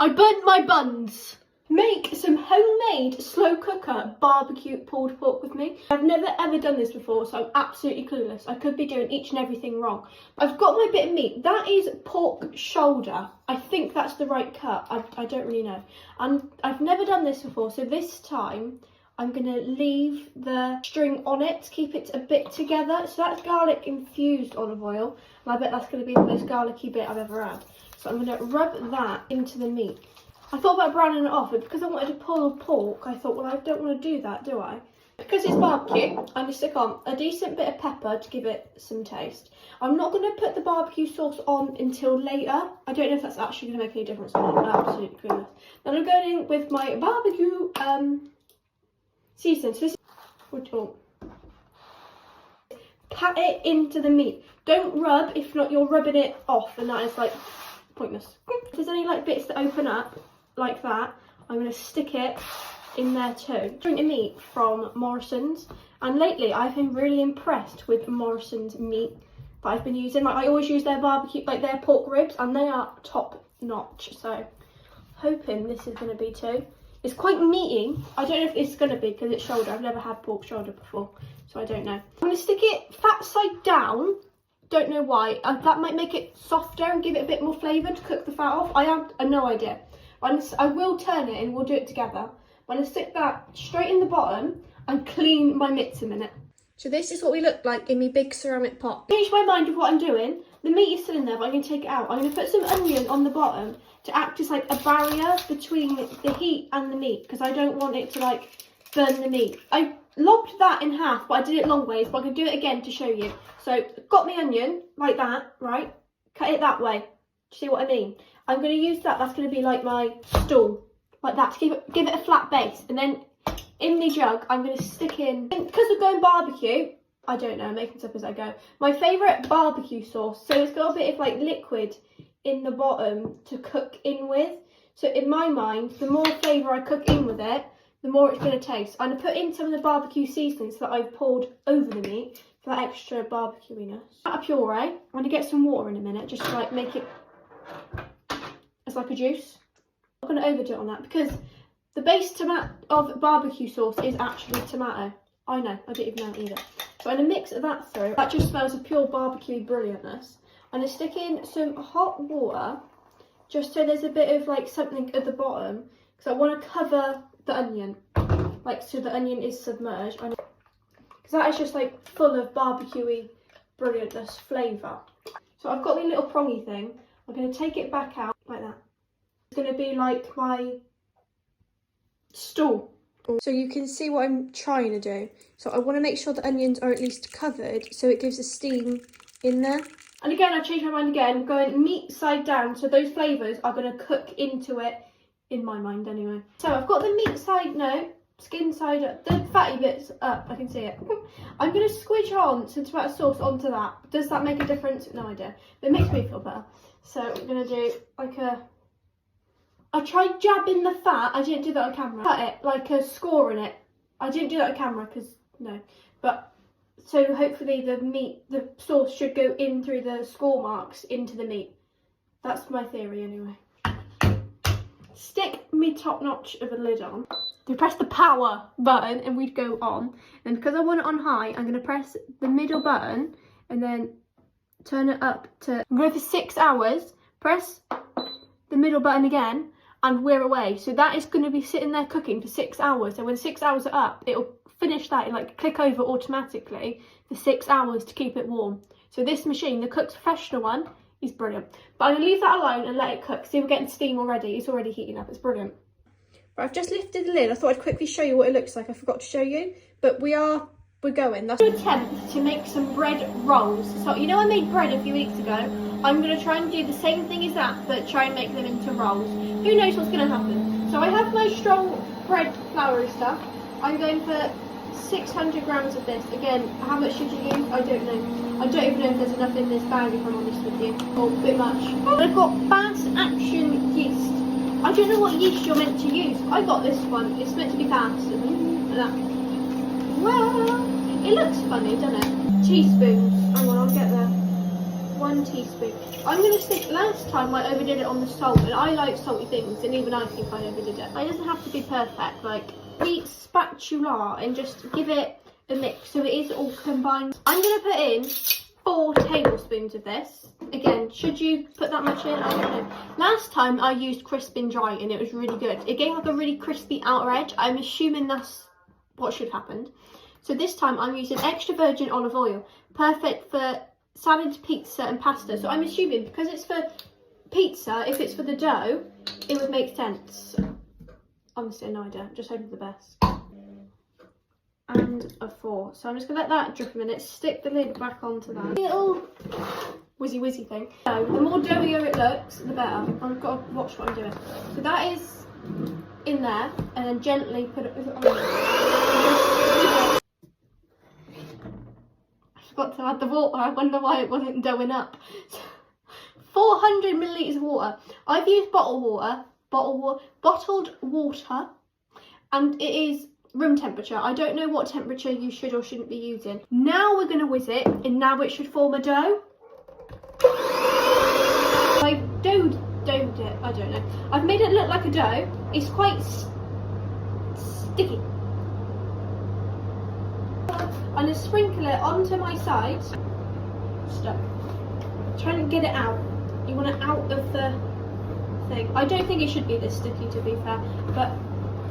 I burnt my buns. Make some homemade slow cooker barbecue pulled pork with me. I've never ever done this before, so I'm absolutely clueless. I could be doing each and everything wrong. I've got my bit of meat. That is pork shoulder. I think that's the right cut. I don't really know. And I've never done this before, so this time I'm going to leave the string on it to keep it a bit together. So that's garlic infused olive oil. And I bet that's going to be the most garlicky bit I've ever had. So I'm going to rub that into the meat. I thought about browning it off, but because I wanted to pull pork, I thought, well, I don't want to do that, do I? Because it's barbecue, I'm going to stick on a decent bit of pepper to give it some taste. I'm not going to put the barbecue sauce on until later. I don't know if that's actually going to make any difference or not. I'm absolutely clueless. Then I'm going in with my barbecue seasoning. So this is... Pat it into the meat. Don't rub, if not you're rubbing it off, and that is like pointless. If there's any like bits that open up like that, I'm going to stick it in there too. Drink meat from Morrison's, and lately I've been really impressed with Morrison's meat that I've been using. Like I always use their barbecue, like their pork ribs, and they are top notch. So hoping this is going to be too. It's quite meaty. I don't know if it's going to be because it's shoulder. I've never had pork shoulder before, so I don't know. I'm going to stick it fat side down. Don't know why. That might make it softer and give it a bit more flavour to cook the fat off. I have no idea. I will turn it and we'll do it together. I'm going to stick that straight in the bottom and clean my mitts a minute. So this is what we look like in my big ceramic pot. Change my mind of what I'm doing. The meat is still in there, but I'm going to take it out. I'm going to put some onion on the bottom to act as like a barrier between the heat and the meat, because I don't want it to like burn the meat. I lobbed that in half, but I did it long ways, but I'm going to do it again to show you. So got my onion like that, right? Cut it that way. Do you see what I mean? I'm going to use that. That's going to be like my stool, like that, to give it a flat base. And then in my jug, I'm going to stick in, because we're going barbecue, I don't know, I'm making stuff as I go, my favourite barbecue sauce. So it's got a bit of like liquid in the bottom to cook in with. So in my mind, the more flavour I cook in with it, the more it's going to taste. I'm going to put in some of the barbecue seasonings that I've poured over the meat for that extra barbecuiness. A puree. I'm going to get some water in a minute, just to like make it as like a juice. I'm not going to overdo it on that because the base tomato of barbecue sauce is actually tomato. I know, I didn't even know either. So I'm going to mix that through. That just smells of pure barbecue brilliantness. I'm going to stick in some hot water, just so there's a bit of like something at the bottom, because I want to cover the onion, like so the onion is submerged. Because that is just like full of barbecue-y brilliantness flavour. So I've got my little prongy thing. I'm going to take it back out like that. It's going to be like my stool. So you can see what I'm trying to do. So I want to make sure the onions are at least covered, so it gives a steam in there. And again, I changed my mind again, going meat side down, so those flavours are going to cook into it, in my mind anyway. So I've got the meat side now, skin side up, the fatty bits up, I can see it. I'm going to squidge on some tomato sauce onto that. Does that make a difference? No idea. But it makes me feel better. So I'm going to do like I tried jabbing the fat, I didn't do that on camera. Cut it, like a score in it. I didn't do that on camera because, no. But, so hopefully the sauce should go in through the score marks into the meat. That's my theory anyway. Stick me top notch of a lid on. We press the power button and we'd go on. And because I want it on high, I'm going to press the middle button and then turn it up to, I'm going for 6 hours. Press the middle button again and we're away. So that is going to be sitting there cooking for 6 hours. So when 6 hours are up, it'll finish that and like click over automatically for 6 hours to keep it warm. So this machine, the Cook's Professional one, is brilliant. But I'm going to leave that alone and let it cook. See, we're getting steam already. It's already heating up. It's brilliant. But I've just lifted the lid. I thought I'd quickly show you what it looks like. I forgot to show you. But we're going. That's an attempt to make some bread rolls. So, you know, I made bread a few weeks ago. I'm going to try and do the same thing as that, but try and make them into rolls. Who knows what's going to happen? So I have my strong bread floury stuff. I'm going for 600 grams of this. Again, how much should you use? I don't know. I don't even know if there's enough in this bag, if I'm honest with you. Or a bit much. I've got Fast Action yeast. I don't know what yeast you're meant to use. I got this one. It's meant to be fast. Like that. Well, it looks funny, doesn't it? Teaspoons. Hang on, I'll get there. 1 teaspoon. I'm going to stick, last time I overdid it on the salt, and I like salty things, and even I think I overdid it. It doesn't have to be perfect, like, the spatula and just give it a mix so it is all combined. I'm going to put in 4 tablespoons of this. Again, should you put that much in? I don't know. Last time I used crisp and dry and it was really good. It gave like a really crispy outer edge. I'm assuming that's what should have happened. So this time I'm using extra virgin olive oil. Perfect for salad, pizza and pasta. So I'm assuming because it's for pizza, if it's for the dough, it would make sense. Honestly, no idea. Just hoping for the best. And a 4. So I'm just going to let that drip a minute, stick the lid back onto that little whizzy thing. So the more doughier it looks, the better. I've got to watch what I'm doing. So that is in there, and then gently put it on. I forgot to add the water. I wonder why it wasn't doughing up. 400 millilitres of water. I've used bottled water, and it is room temperature. I don't know what temperature you should or shouldn't be using. Now we're going to whiz it, and now it should form a dough. I've doughed it, I don't know. I've made it look like a dough. It's quite sticky. I'm going to sprinkle it onto my sides. Stuff. Try and get it out. You want it out of the thing. I don't think it should be this sticky, to be fair, but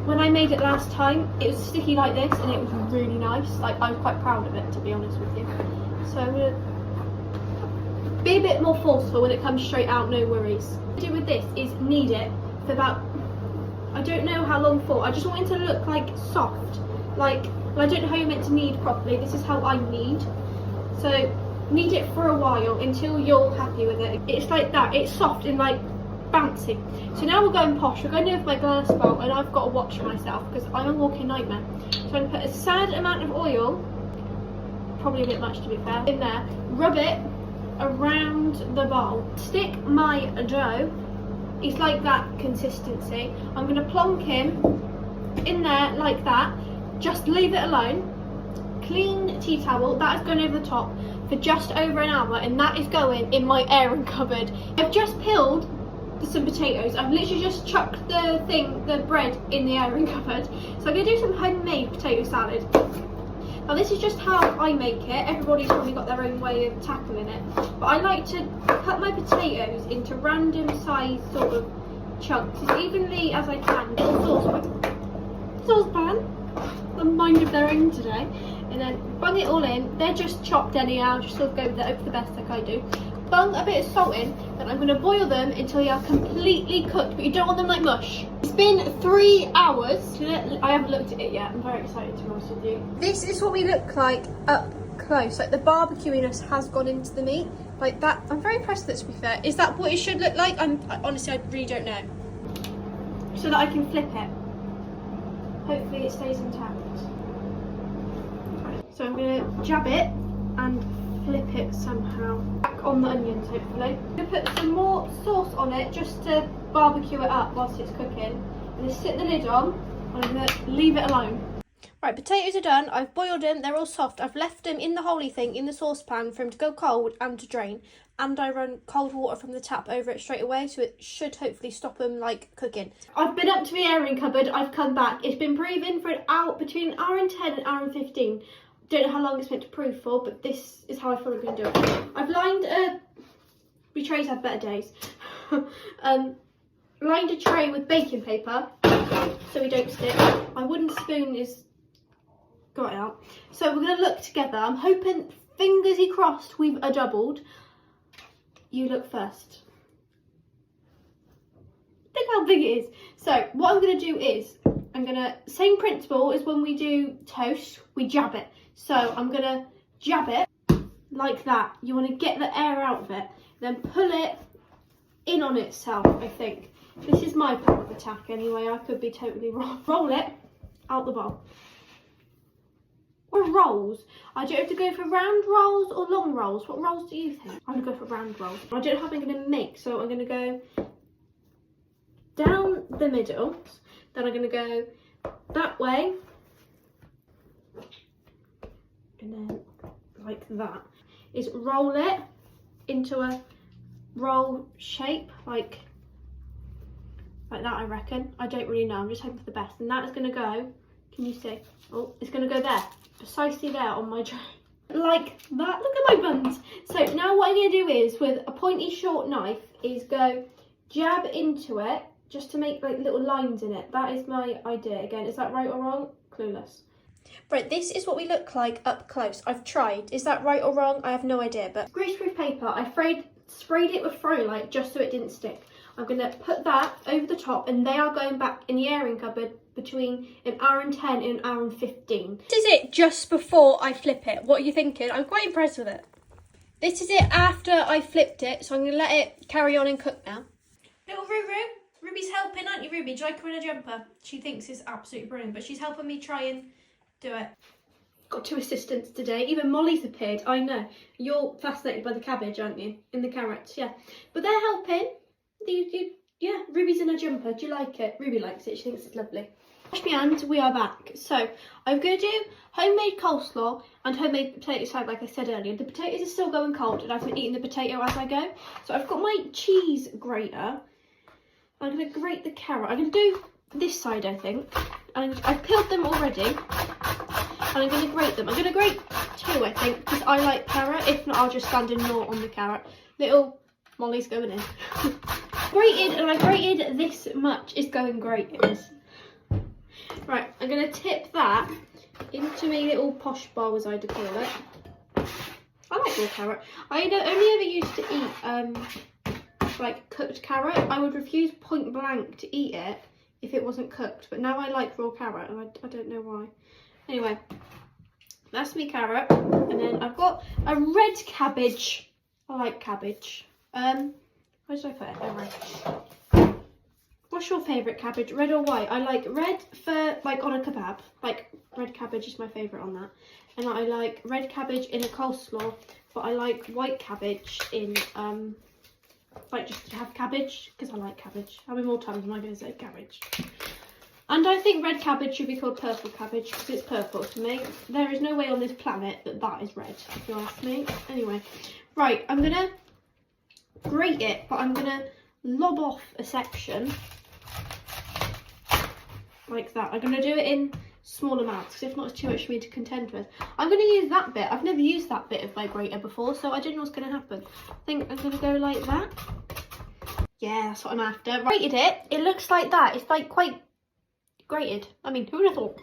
when I made it last time, it was sticky like this, and it was really nice. Like, I'm quite proud of it, to be honest with you. So I'm going to be a bit more forceful when it comes straight out, no worries. What I do with this is knead it for about, I don't know how long for. I just want it to look like soft. Like, I don't know how you're meant to knead properly. This is how I knead. So knead it for a while until you're happy with it. It's like that. It's soft and like bouncy. So now we're going posh. We're going in with my glass bowl, and I've got to watch myself because I'm a walking nightmare. So I'm going to put a sad amount of oil, probably a bit much to be fair, in there. Rub it around the bowl. Stick my dough. It's like that consistency. I'm going to plonk him in there like that. Just leave it alone. Clean tea towel. That is going over the top for just over an hour, and that is going in my airing cupboard. I've just peeled some potatoes. I've literally just chucked the bread in the airing cupboard. So I'm going to do some homemade potato salad. Now this is just how I make it. Everybody's probably got their own way of tackling it. But I like to cut my potatoes into random size sort of chunks as evenly as I can. Saucepan. A mind of their own today. And then bung it all in. They're just chopped anyhow. Just sort of go with it, hope for the best like I do. Bung a bit of salt in, and I'm going to boil them until they are completely cooked, but you don't want them like mush. It's been 3 hours. I haven't looked at it yet. I'm very excited to be honest with you. This is what we look like up close. Like the barbecuiness has gone into the meat. Like that. I'm very impressed with it, to be fair. Is that what it should look like? Honestly, I really don't know. So that I can flip it. Hopefully it stays intact. So I'm going to jab it and flip it somehow. Back on the onions, hopefully. I'm going to put some more sauce on it just to barbecue it up whilst it's cooking. I'm going to sit the lid on, and I'm going to leave it alone. Right, potatoes are done. I've boiled them, they're all soft. I've left them in the holy thing in the saucepan for them to go cold and to drain. And I run cold water from the tap over it straight away, so it should hopefully stop them like cooking. I've been up to the airing cupboard, I've come back. It's been proving for an hour, between an hour and 10 and an hour and 15. Don't know how long it's meant to prove for, but this is how I thought I'd been doing. I've lined we trays have better days. Lined a tray with baking paper so we don't stick. My wooden spoon is got it out. So we're gonna look together. I'm hoping, fingersy crossed, we've a doubled. You look first. Look how big it is. So what I'm gonna do is same principle as when we do toast, we jab it. So I'm gonna jab it like that. You want to get the air out of it, then pull it in on itself, I think. This is my plan of attack anyway, I could be totally wrong. Roll it out the bowl. Or rolls. I don't have to go for round rolls or long rolls. What rolls do you think? I'm gonna go for round rolls. I don't know how I'm gonna make, so I'm gonna go down the middle, then I'm gonna go that way, and then like that. Is roll it into a roll shape, like that, I reckon. I don't really know, I'm just hoping for the best. And that is going to go, can you see? Oh, it's going to go there, precisely there on my tray. Like that. Look at my buns. So now what I'm going to do is, with a pointy short knife, is go jab into it, just to make like little lines in it. That is my idea. Again, is that right or wrong? Clueless. Right, this is what we look like up close. I've tried. Is that right or wrong? I have no idea. But greaseproof paper, I sprayed it with Froylight just so it didn't stick. I'm going to put that over the top, and they are going back in the airing cupboard between an hour and 10 and an hour and 15. This is it just before I flip it. What are you thinking? I'm quite impressed with it. This is it after I flipped it, so I'm going to let it carry on and cook now. Little Ruru. Ruby's helping, aren't you, Ruby? Do you like her in a jumper? She thinks it's absolutely brilliant, but she's helping me try and do it. Got 2 assistants today. Even Molly's appeared. I know. You're fascinated by the cabbage, aren't you? And the carrots, yeah. But they're helping. Yeah, Ruby's in a jumper. Do you like it? Ruby likes it. She thinks it's lovely. Wash my hands. We are back. So I'm going to do homemade coleslaw and homemade potato salad, like I said earlier. The potatoes are still going cold, and I've been eating the potato as I go. So I've got my cheese grater. I'm going to grate the carrot. I'm going to do this side, I think. And I've peeled them already. And I'm going to grate them. I'm going to grate 2, I think, because I like carrot. If not, I'll just stand in more on the carrot. Little Molly's going in. Grated, and I grated this much. It's going great, it is. Right, I'm going to tip that into my little posh bowl, as I call it. I like raw carrot. I only ever used to eat like cooked carrot. I would refuse point blank to eat it if it wasn't cooked, but now I like raw carrot, and I don't know why. Anyway, that's me carrot, and then I've got a red cabbage. I like cabbage. Where did I put it? Oh, right. What's your favourite cabbage, red or white? I like red for like on a kebab. Like red cabbage is my favourite on that, and I like red cabbage in a coleslaw. But I like white cabbage in like just to have cabbage, because I like cabbage. How many more times am I going to say cabbage? And I think red cabbage should be called purple cabbage, because it's purple to me. There is no way on this planet that that is red, if you ask me. Anyway, right, I'm going to grate it, but I'm going to lob off a section like that. I'm going to do it in small amounts, because if not, it's too much for me to contend with. I'm going to use that bit. I've never used that bit of my grater before, so I don't know what's going to happen. I think I'm going to go like that. Yeah, that's what I'm after. Grated it. It looks like that. It's like quite grated. I mean, who would have thought?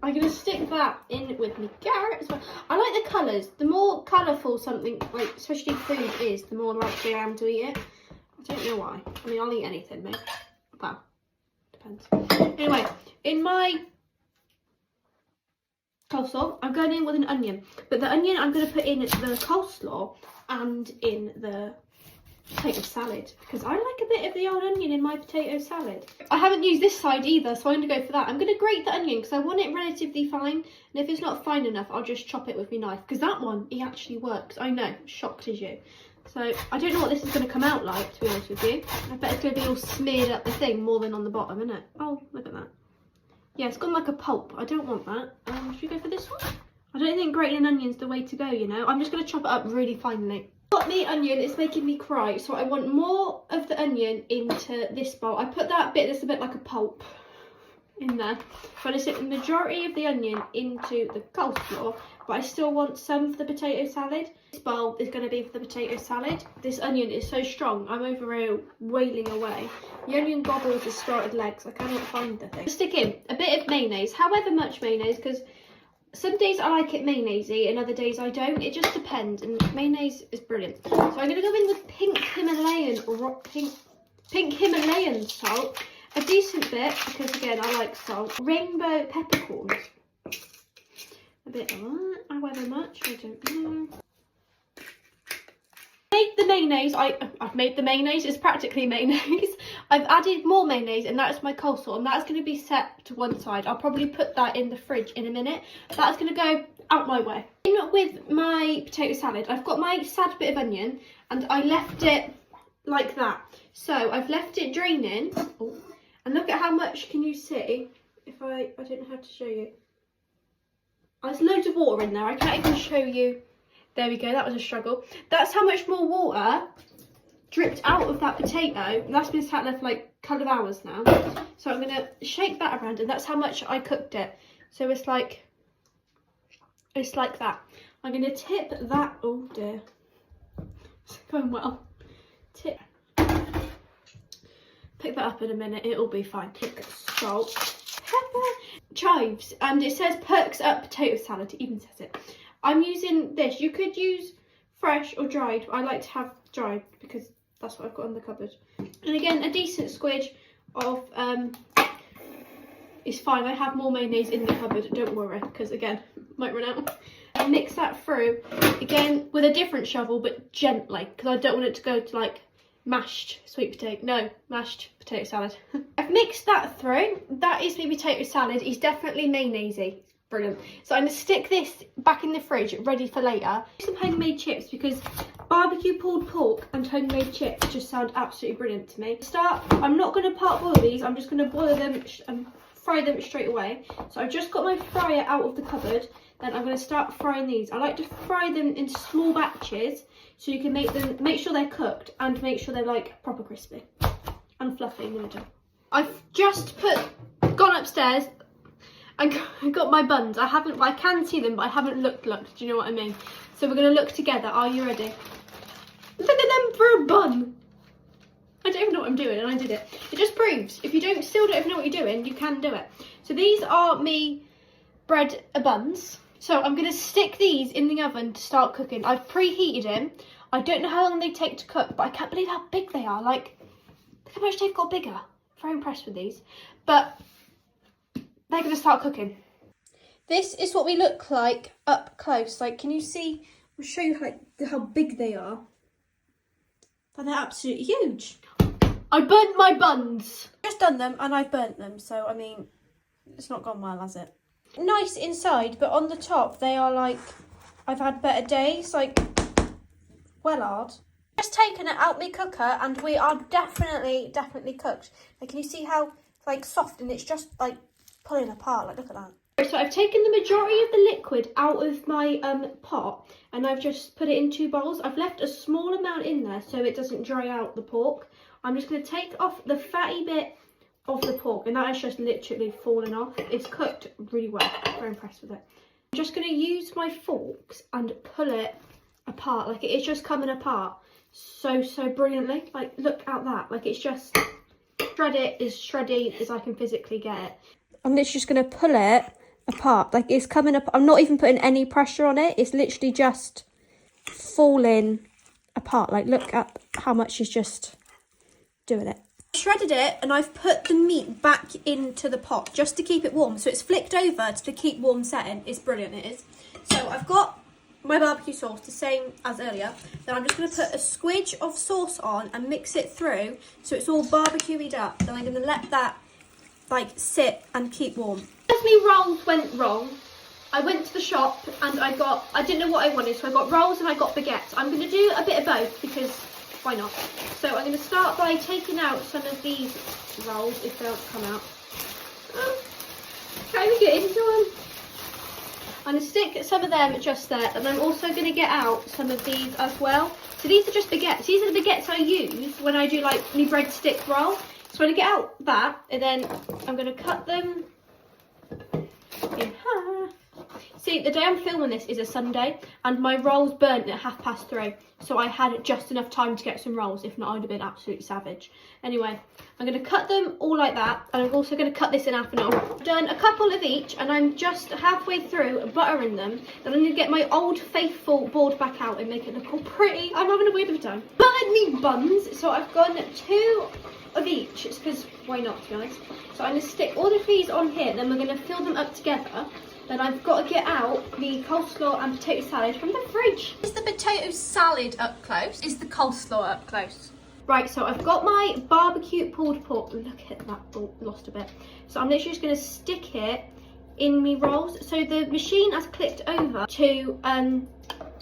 I'm going to stick that in with my carrot as well. I like the colours. The more colourful something, like especially food is, the more likely I am to eat it. I don't know why. I mean, I'll eat anything, mate. Well, depends. Anyway, in my coleslaw, I'm going in with an onion. But the onion I'm going to put in the coleslaw and in the potato salad, because I like a bit of the old onion in my potato salad. I haven't used this side either, so I'm going to go for that. I'm going to grate the onion because I want it relatively fine, and if it's not fine enough, I'll just chop it with my knife, because that one, it actually works. I know, shocked as you. So I don't know what this is going to come out like, to be honest with you. I bet it's going to be all smeared up the thing more than on the bottom, isn't it? Oh, look at that. Yeah, it's gone like a pulp. I don't want that. Should we go for this one? I don't think grating an onion's the way to go, you know. I'm just going to chop it up really finely. Got the onion, it's making me cry, so I want more of the onion into this bowl. I put that bit that's a bit like a pulp in there. I'm going to stick the majority of the onion into the coleslaw, but I still want some for the potato salad. This bowl is going to be for the potato salad. This onion is so strong, I'm over here wailing away. The onion gobbles has started legs, I cannot find the thing. Stick in a bit of mayonnaise, however much mayonnaise, because some days I like it mayonnaise-y and other days I don't. It just depends, and mayonnaise is brilliant. So I'm going to go in with pink Himalayan salt. A decent bit, because again, I like salt. Rainbow peppercorns. A bit of that, however much, I don't know. Made the mayonnaise. I've made the mayonnaise. It's practically mayonnaise. I've added more mayonnaise, and that's my coleslaw, and that's going to be set to one side. I'll probably put that in the fridge in a minute. That's going to go out my way. In with my potato salad, I've got my sad bit of onion, and I left it like that. So I've left it draining. Oh, and look at how much, can you see? If I don't know how to show you. There's loads of water in there. I can't even show you There we go, that was a struggle. That's how much more water dripped out of that potato. And that's been sat there for like a couple of hours now. So I'm going to shake that around, and that's how much I cooked it. So it's like that. I'm going to tip that, oh dear, it's going well. Pick that up in a minute, it'll be fine. Pick salt, pepper, chives, and it says perks up potato salad, it even says it. I'm using this. You could use fresh or dried, but I like to have dried because that's what I've got in the cupboard. And again, a decent squidge of, it's fine, I have more mayonnaise in the cupboard, don't worry, because again, might run out. And mix that through, again, with a different shovel, but gently, because I don't want it to go to like mashed sweet potato, no, mashed potato salad. I've mixed that through. That is my potato salad. It's definitely mayonnaisey. Brilliant. So I'm going to stick this back in the fridge, ready for later. Some homemade chips, because barbecue pulled pork and homemade chips just sound absolutely brilliant to me. I'm not going to parboil these. I'm just going to boil them and fry them straight away. So I've just got my fryer out of the cupboard. Then I'm going to start frying these. I like to fry them in small batches so you can make sure they're cooked and make sure they're like proper crispy and fluffy in the middle. I've just gone upstairs. I got my buns. I can see them, but I haven't looked. Do you know what I mean? So we're going to look together. Are you ready? Look at them for a bun. I don't even know what I'm doing, and I did it. It just proves, if you still don't even know what you're doing, you can do it. So these are me bread buns. So I'm going to stick these in the oven to start cooking. I've preheated them. I don't know how long they take to cook, but I can't believe how big they are. Like, look how much they've got bigger. Very impressed with these. But they're going to start cooking. This is what we look like up close. Like, can you see? I'll show you like how big they are. But they're absolutely huge. I burnt my buns. Just done them and I've burnt them. So, I mean, it's not gone well, has it? Nice inside, but on the top, they are like, I've had better days. Like, well hard. Just taken it out my cooker and we are definitely cooked. Like, can you see how it's like soft and it's just like pulling apart? Like, look at that. So I've taken the majority of the liquid out of my pot and I've just put it in 2 bowls. I've left a small amount in there so it doesn't dry out the pork. I'm just going to take off the fatty bit of the pork, and that is just literally fallen off. It's cooked really well. Very impressed with it. I'm just going to use my forks and pull it apart. Like, it is just coming apart so brilliantly. Like, look at that. Like, it's just as shreddy as I can physically get it. I'm literally just going to pull it apart. Like, it's coming up. I'm not even putting any pressure on it. It's literally just falling apart. Like, look at how much is just doing it. Shredded it and I've put the meat back into the pot just to keep it warm. So it's flicked over to keep warm setting. It's brilliant, it is. So I've got my barbecue sauce, the same as earlier. Then I'm just going to put a squidge of sauce on and mix it through so it's all barbecued up. Then I'm going to let that like sit and keep warm. As my rolls went wrong, I went to the shop and I didn't know what I wanted, so I got rolls and I got baguettes. I'm going to do a bit of both because why not? So I'm going to start by taking out some of these rolls if they don't come out. Can't even get into them. I'm going to stick some of them just there, and I'm also going to get out some of these as well. So these are just baguettes. These are the baguettes I use when I do like my breadstick roll. So I'm going to get out that, and then I'm going to cut them in half. See, the day I'm filming this is a Sunday, and my rolls burnt at 3:30. So I had just enough time to get some rolls. If not, I'd have been absolutely savage. Anyway, I'm going to cut them all like that. And I'm also going to cut this in half an hour. I've done a couple of each, and I'm just halfway through buttering them. Then I'm going to get my old faithful board back out and make it look all pretty. I'm having a weird of a time. Buttered me buns. So I've gone 2 of each. It's because, why not, to be honest. So I'm going to stick all of these on here. Then we're going to fill them up together. Then I've got to get out the coleslaw and potato salad from the fridge. Is the potato salad up close? Is the coleslaw up close? Right, so I've got my barbecue pulled pork. Look at that, lost a bit. So I'm literally just going to stick it in me rolls. So the machine has clicked over to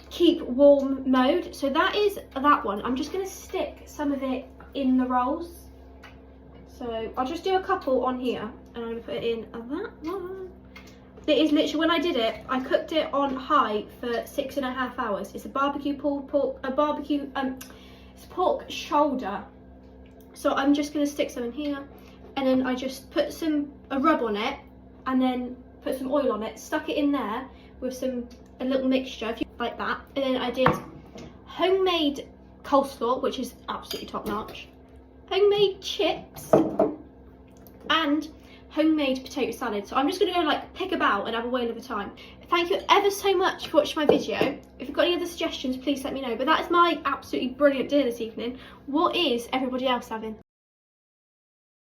keep warm mode. So that is that one. I'm just going to stick some of it in the rolls. So I'll just do a couple on here, and I'm going to put it in that one. It is literally, when I did it, I cooked it on high for 6.5 hours. It's a barbecue it's pork shoulder. So I'm just gonna stick some in here, and then I just put a rub on it, and then put some oil on it, stuck it in there with a little mixture, like that. And then I did homemade coleslaw, which is absolutely top notch, homemade chips, and homemade potato salad. So I'm just gonna go like pick about and have a whale of a time. Thank you ever so much for watching my video. If you've got any other suggestions, please let me know. But that is my absolutely brilliant dinner this evening. What is everybody else having?